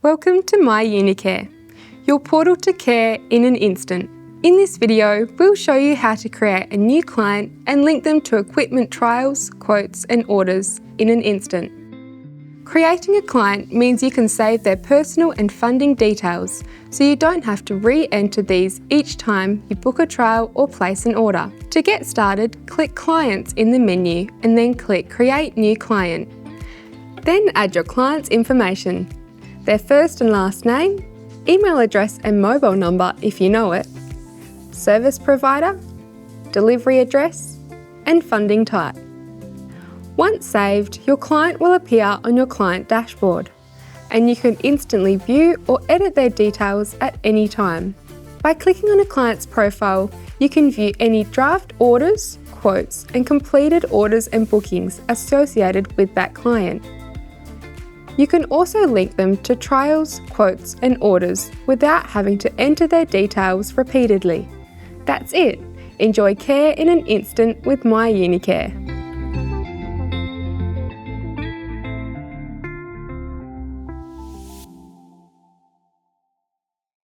Welcome to myUnicare, your portal to care in an instant. In this video, we'll show you how to create a new client and link them to equipment trials, quotes and orders in an instant. Creating a client means you can save their personal and funding details, so you don't have to re-enter these each time you book a trial or place an order. To get started, click Clients in the menu and then click Create New Client. Then add your client's information, their first and last name, email address and mobile number if you know it, service provider, delivery address, and funding type. Once saved, your client will appear on your client dashboard, and you can instantly view or edit their details at any time. By clicking on a client's profile, you can view any draft orders, quotes, and completed orders and bookings associated with that client. You can also link them to trials, quotes, and orders without having to enter their details repeatedly. That's it. Enjoy care in an instant with myUnicare.